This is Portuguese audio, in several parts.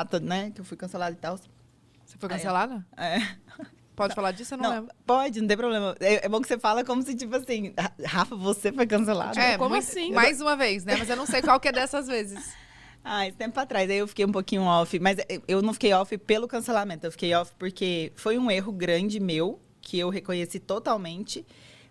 data, né, que eu fui cancelada e tal. Você foi cancelada? É. Pode falar disso? Eu não lembro. Pode, não tem problema. É bom que você fala como se, tipo assim, Rafa, você foi cancelada. Como assim? Mais uma vez, né? Mas eu não sei qual que é dessas vezes. Esse tempo atrás, aí eu fiquei um pouquinho off. Mas eu não fiquei off pelo cancelamento. Eu fiquei off porque foi um erro grande meu, que eu reconheci totalmente.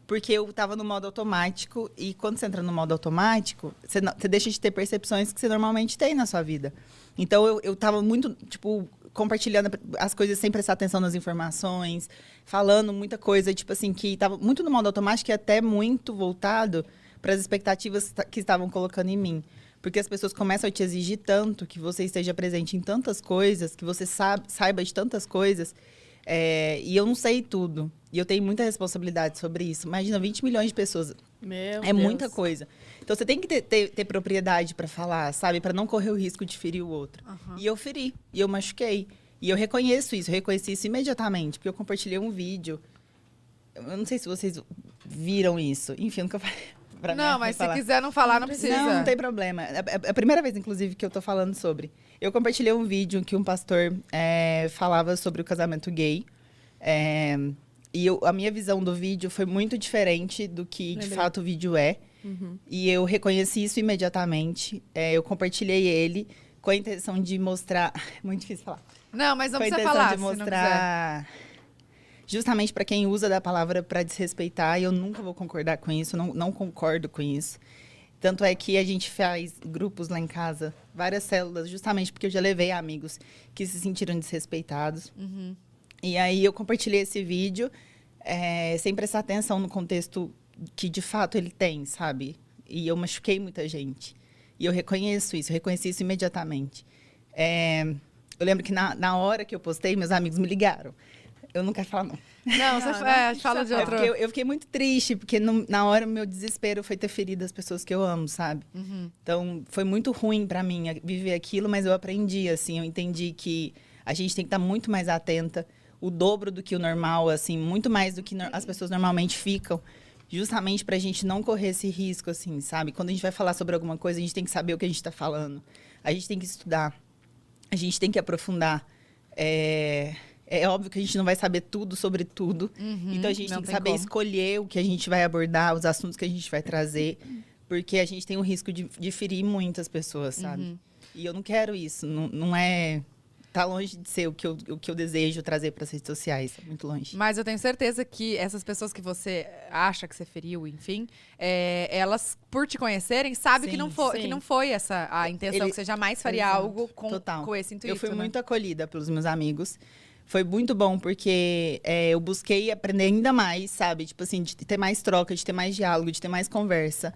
Porque eu tava no modo automático. E quando você entra no modo automático, você deixa de ter percepções que você normalmente tem na sua vida. Então, eu tava muito, tipo, compartilhando as coisas sem prestar atenção nas informações. Falando muita coisa, tipo assim, que tava muito no modo automático e até muito voltado para as expectativas que estavam colocando em mim. Porque as pessoas começam a te exigir tanto que você esteja presente em tantas coisas, que você saiba de tantas coisas. E eu não sei tudo. E eu tenho muita responsabilidade sobre isso. Imagina, 20 milhões de pessoas. Meu É Deus. muita coisa. Então, você tem que ter propriedade para falar, sabe? Para não correr o risco de ferir o outro. Uhum. E eu feri. E eu machuquei. E eu reconheço isso. Eu reconheci isso imediatamente. Porque eu compartilhei um vídeo. Eu não sei se vocês viram isso. Enfim, eu nunca falei. Não, mas se quiser não falar, não precisa. Não tem problema. É a primeira vez, inclusive, que eu tô falando sobre. Eu compartilhei um vídeo que um pastor falava sobre o casamento gay. A minha visão do vídeo foi muito diferente do que, de fato, o vídeo é. Uhum. E eu reconheci isso imediatamente. Eu compartilhei ele com a intenção de mostrar... Muito difícil falar. Não, mas não Com a precisa intenção falar, de se não mostrar... Justamente para quem usa da palavra para desrespeitar, e eu nunca vou concordar com isso, não concordo com isso. Tanto é que a gente faz grupos lá em casa, várias células, justamente porque eu já levei amigos que se sentiram desrespeitados. Uhum. E aí eu compartilhei esse vídeo sem prestar atenção no contexto que de fato ele tem, sabe? E eu machuquei muita gente. E eu reconheço isso, eu reconheci isso imediatamente. Eu lembro que na hora que eu postei, meus amigos me ligaram. Eu não quero falar, não. Não, você fala de outro. Eu fiquei muito triste, porque na hora o meu desespero foi ter ferido as pessoas que eu amo, sabe? Uhum. Então, foi muito ruim pra mim viver aquilo, mas eu aprendi, assim, eu entendi que a gente tem que estar muito mais atenta, o dobro do que o normal, assim, muito mais do que as pessoas normalmente ficam, justamente pra gente não correr esse risco, assim, sabe? Quando a gente vai falar sobre alguma coisa, a gente tem que saber o que a gente tá falando. A gente tem que estudar, a gente tem que aprofundar. É óbvio que a gente não vai saber tudo sobre tudo. Uhum, então, a gente não tem que tem saber como. escolher o que a gente vai abordar, os assuntos que a gente vai trazer. Porque a gente tem o risco de ferir muitas pessoas, sabe? Uhum. E eu não quero isso. Não é... Tá longe de ser o que eu desejo trazer para as redes sociais. É muito longe. Mas eu tenho certeza que essas pessoas que você acha que você feriu, enfim, elas, por te conhecerem, sabem que, Sim. não foi essa a intenção, que você jamais faria Exato. algo com esse intuito. Eu fui né? muito acolhida pelos meus amigos. Foi muito bom, porque eu busquei aprender ainda mais, sabe? Tipo assim, de ter mais troca, de ter mais diálogo, de ter mais conversa.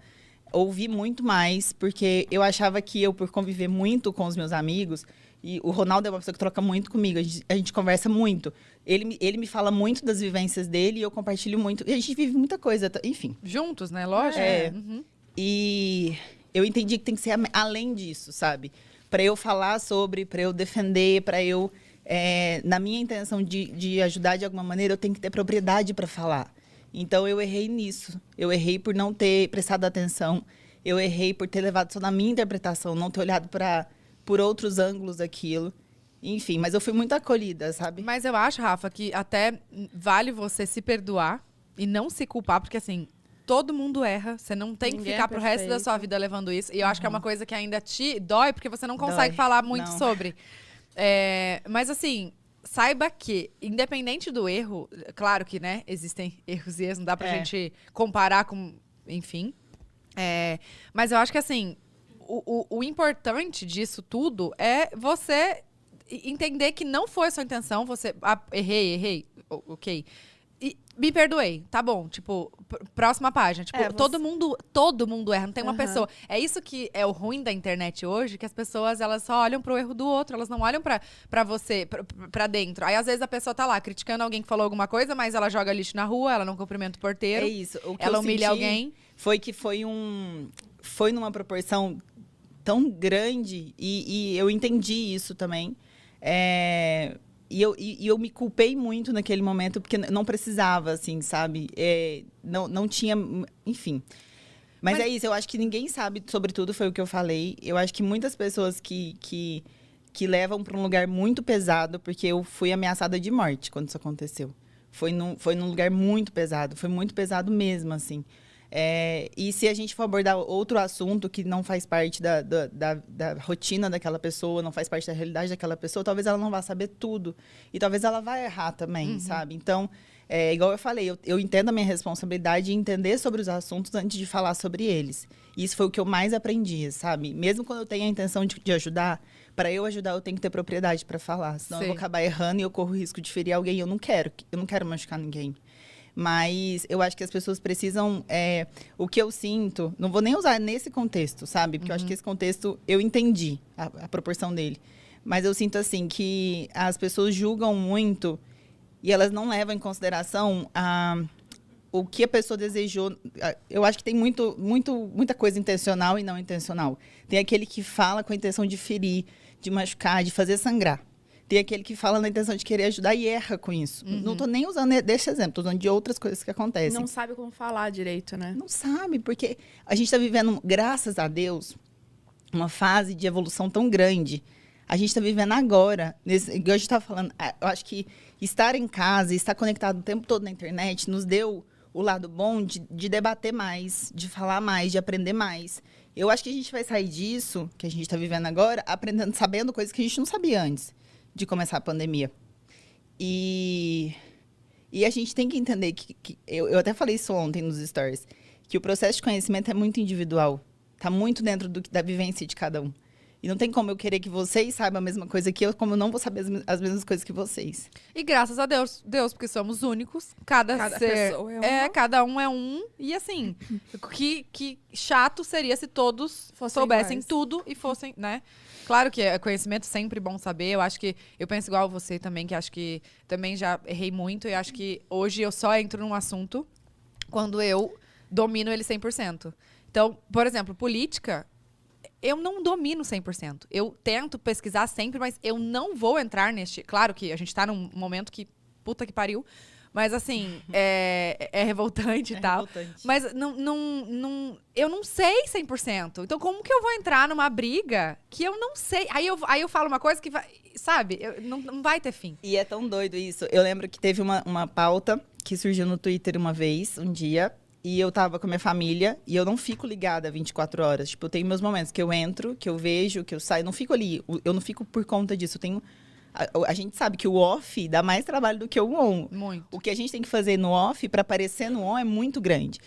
Ouvi muito mais, porque eu achava que eu, por conviver muito com os meus amigos... E o Ronaldo é uma pessoa que troca muito comigo, a gente conversa muito. Ele me fala muito das vivências dele e eu compartilho muito. E a gente vive muita coisa, enfim. Juntos, né? Lógico. Uhum. E eu entendi que tem que ser além disso, sabe? Para eu falar sobre, para eu defender, para eu... na minha intenção de ajudar de alguma maneira, eu tenho que ter propriedade para falar. Então, eu errei nisso. Eu errei por não ter prestado atenção. Eu errei por ter levado só na minha interpretação, não ter olhado por outros ângulos daquilo. Enfim, mas eu fui muito acolhida, sabe? Mas eu acho, Rafa, que até vale você se perdoar e não se culpar, porque assim, todo mundo erra. Você não tem que Ninguém ficar é pro resto da perfeito. sua vida levando isso. E eu acho que é uma coisa que ainda te dói, porque você não consegue falar muito Não. sobre. Mas assim, saiba que, independente do erro, claro que, né, existem erros e erros, não dá pra gente comparar com, enfim. Mas eu acho que assim, o importante disso tudo é você entender que não foi a sua intenção, você... errei, ok. E me perdoei, tá bom, tipo, próxima página. Tipo, todo mundo erra, não tem uma pessoa. É isso que é o ruim da internet hoje, que as pessoas, elas só olham pro erro do outro, elas não olham pra você, pra dentro. Aí, às vezes, a pessoa tá lá criticando alguém que falou alguma coisa, mas ela joga lixo na rua, ela não cumprimenta o porteiro. É isso. O que ela eu humilha senti alguém. Foi que foi numa proporção tão grande, e eu entendi isso também. E eu me culpei muito naquele momento, porque não precisava, assim, sabe? Não tinha... Enfim. Mas é isso, eu acho que ninguém sabe sobre tudo, foi o que eu falei. Eu acho que muitas pessoas que que levam para um lugar muito pesado, porque eu fui ameaçada de morte quando isso aconteceu. Foi num lugar muito pesado, foi muito pesado mesmo, assim. E se a gente for abordar outro assunto que não faz parte da rotina daquela pessoa, não faz parte da realidade daquela pessoa, talvez ela não vá saber tudo. E talvez ela vá errar também, sabe? Então, igual eu falei, eu entendo a minha responsabilidade em entender sobre os assuntos antes de falar sobre eles. E isso foi o que eu mais aprendi, sabe? Mesmo quando eu tenho a intenção de ajudar, para eu ajudar, eu tenho que ter propriedade para falar. Senão eu vou acabar errando e eu corro o risco de ferir alguém. Eu não quero machucar ninguém. Mas eu acho que as pessoas precisam... o que eu sinto... Não vou nem usar nesse contexto, sabe? Porque eu acho que esse contexto, eu entendi a proporção dele. Mas eu sinto, assim, que as pessoas julgam muito e elas não levam em consideração o que a pessoa desejou. Eu acho que tem muita coisa intencional e não intencional. Tem aquele que fala com a intenção de ferir, de machucar, de fazer sangrar. Tem aquele que fala na intenção de querer ajudar e erra com isso. Não estou nem usando desse exemplo, estou usando de outras coisas que acontecem. Não sabe como falar direito, né? Não sabe, porque a gente está vivendo, graças a Deus, uma fase de evolução tão grande. A gente está vivendo agora, igual a gente está falando, eu acho que estar em casa, estar conectado o tempo todo na internet, nos deu o lado bom de debater mais, de falar mais, de aprender mais. Eu acho que a gente vai sair disso, que a gente está vivendo agora, aprendendo, sabendo coisas que a gente não sabia antes de começar a pandemia. E a gente tem que entender que eu até falei isso ontem nos stories, que o processo de conhecimento é muito individual. Está muito dentro da vivência de cada um. E não tem como eu querer que vocês saibam a mesma coisa que eu, como eu não vou saber as mesmas coisas que vocês. E graças a Deus, porque somos únicos. Cada ser pessoa é uma. cada um é um. E assim, que chato seria se todos soubessem iguais. tudo e fossem, né? Claro que é conhecimento sempre bom saber. Eu penso igual a você também, que acho que também já errei muito. E acho que hoje eu só entro num assunto quando eu domino ele 100%. Então, por exemplo, política... Eu não domino 100%. Eu tento pesquisar sempre, mas eu não vou entrar neste... Claro que a gente tá num momento que... Puta que pariu. Mas, assim, é revoltante e tal. Revoltante. Mas eu não sei 100%. Então, como que eu vou entrar numa briga que eu não sei? Aí eu falo uma coisa que vai... Sabe? Não vai ter fim. E é tão doido isso. Eu lembro que teve uma pauta que surgiu no Twitter uma vez, um dia... E eu tava com a minha família e eu não fico ligada 24 horas. Tipo, eu tenho meus momentos que eu entro, que eu vejo, que eu saio. Eu não fico ali. Eu não fico por conta disso. Eu tenho... A gente sabe que o off dá mais trabalho do que o on. Muito. O que a gente tem que fazer no off para aparecer no on é muito grande.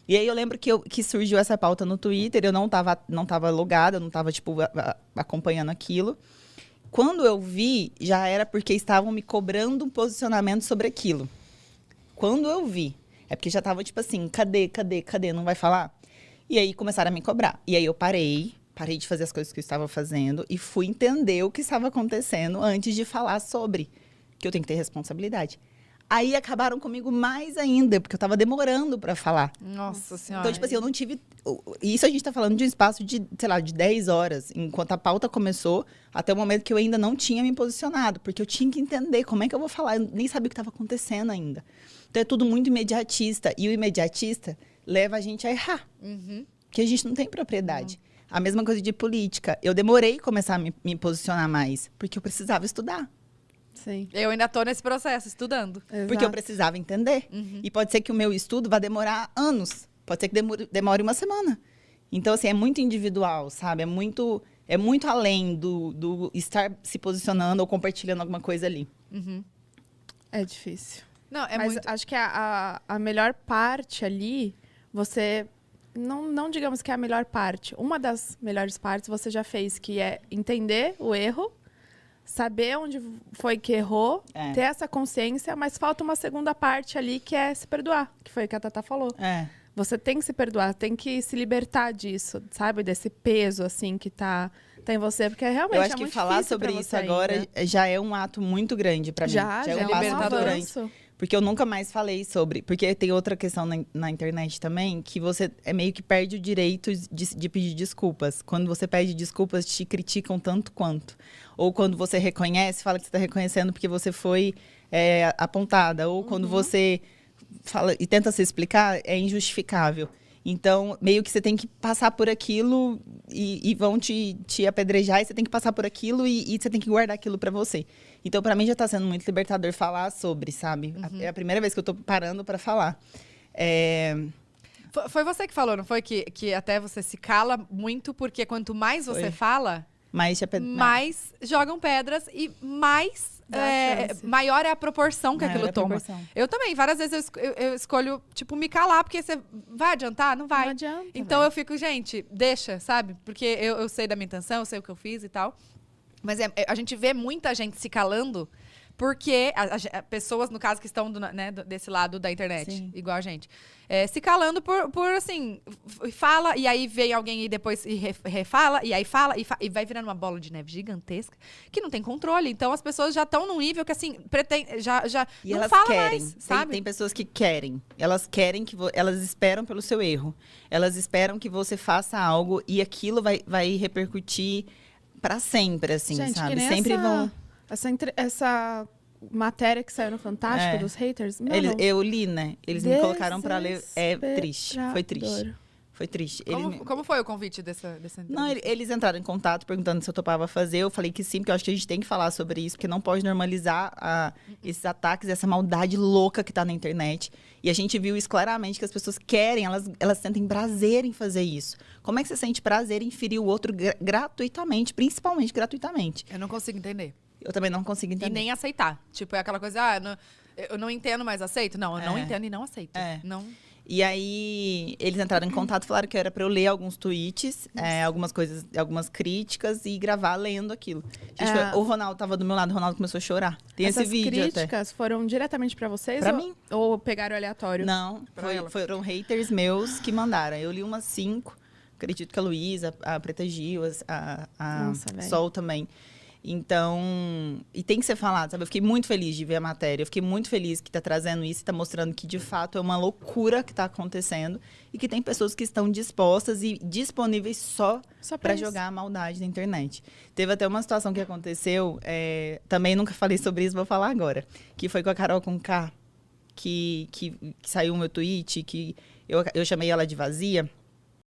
E aí eu lembro que surgiu essa pauta no Twitter. Eu não tava logada, eu não tava, tipo, acompanhando aquilo. Quando eu vi, já era porque estavam me cobrando um posicionamento sobre aquilo. Quando eu vi. É porque já tava, tipo assim, cadê, não vai falar? E aí começaram a me cobrar. E aí eu parei de fazer as coisas que eu estava fazendo e fui entender o que estava acontecendo antes de falar sobre, que eu tenho que ter responsabilidade. Aí acabaram comigo mais ainda, porque eu tava demorando para falar. Nossa Senhora. Então, tipo assim, eu não tive... Isso a gente tá falando de um espaço de, sei lá, de 10 horas, enquanto a pauta começou, até o momento que eu ainda não tinha me posicionado, porque eu tinha que entender como é que eu vou falar, eu nem sabia o que estava acontecendo ainda. Então, é tudo muito imediatista, e o imediatista leva a gente a errar, porque a gente não tem propriedade. A mesma coisa de política. Eu demorei a começar a me posicionar mais, porque eu precisava estudar. Sim. Eu ainda tô nesse processo, estudando. Porque eu precisava entender. E pode ser que o meu estudo vá demorar anos. Pode ser que demore uma semana. Então, assim, é muito individual, sabe? É muito além do estar se posicionando ou compartilhando alguma coisa ali. É difícil. Não, Mas acho que a melhor parte ali, você... Não digamos que é a melhor parte. Uma das melhores partes você já fez, que é entender o erro, saber onde foi que errou, ter essa consciência, mas falta uma segunda parte ali, que é se perdoar, que foi o que a Tatá falou. Você tem que se perdoar, tem que se libertar disso, sabe? Desse peso, assim, que tá em você, porque realmente eu acho que falar sobre isso agora já é um ato muito grande pra mim. Já é um passo muito grande. Porque eu nunca mais falei sobre... Porque tem outra questão na internet também, que você meio que perde o direito de pedir desculpas. Quando você pede desculpas, te criticam tanto quanto. Ou quando você reconhece, fala que você está reconhecendo porque você foi apontada. Ou quando você fala e tenta se explicar, é injustificável. Então, meio que você tem que passar por aquilo e vão te apedrejar, e você tem que passar por aquilo e você tem que guardar aquilo pra você. Então, pra mim, já tá sendo muito libertador falar sobre, sabe? É a primeira vez que eu tô parando pra falar. Foi você que falou, não foi? Que até você se cala muito, porque quanto mais você fala, mais jogam pedras e mais chance. maior é a proporção que Maior aquilo é a toma. proporção. Eu também, várias vezes eu escolho, tipo, me calar, porque você vai adiantar? Não vai. Não adianta, Então velho. eu fico, gente, deixa, sabe? Porque eu sei da minha intenção, eu sei o que eu fiz e tal. Mas a gente vê muita gente se calando porque pessoas, no caso, que estão desse lado da internet, Sim. igual a gente, se calando por assim, fala, e aí vem alguém e depois refala, e aí fala, e vai virando uma bola de neve gigantesca, que não tem controle. Então, as pessoas já estão num nível que, assim, já E não elas fala querem. mais, sabe? Tem pessoas que querem. Elas querem que elas esperam pelo seu erro. Elas esperam que você faça algo e aquilo vai repercutir pra sempre, assim, Gente, sabe? que nem Sempre vão. essa matéria que saiu no Fantástico dos haters. Mano, Eu li, né? Eles me colocaram pra ler. É triste. Foi triste. desesperador. Foi triste. Como foi o convite dessa Não, entrevista? eles entraram em contato perguntando se eu topava fazer. Eu falei que sim, porque eu acho que a gente tem que falar sobre isso, porque não pode normalizar esses ataques, essa maldade louca que tá na internet. E a gente viu isso claramente, que as pessoas querem, elas sentem prazer em fazer isso. Como é que você sente prazer em ferir o outro gratuitamente, principalmente gratuitamente? Eu não consigo entender. Eu também não consigo entender. E nem aceitar. Tipo, é aquela coisa, eu não entendo, mas aceito? Não, eu não entendo e não aceito. Não. E aí, eles entraram em contato e falaram que era pra eu ler alguns tweets, algumas coisas, algumas críticas e gravar lendo aquilo. Gente, o Ronaldo tava do meu lado, o Ronaldo começou a chorar. Tem Essas esse vídeo até. críticas foram diretamente pra vocês? Pra ou, mim. Ou pegaram aleatório? Não, foram haters meus que mandaram. Eu li umas 5, acredito que a Luísa, a Preta Gil, a Nossa, velho. Sol também. Então, e tem que ser falado, sabe? Eu fiquei muito feliz de ver a matéria. Eu fiquei muito feliz que tá trazendo isso e tá mostrando que, de fato, é uma loucura que tá acontecendo e que tem pessoas que estão dispostas e disponíveis só Só pra isso. jogar a maldade na internet. Teve até uma situação que aconteceu, também nunca falei sobre isso, vou falar agora, que foi com a Carol Conká, que saiu o meu tweet, que eu chamei ela de vazia.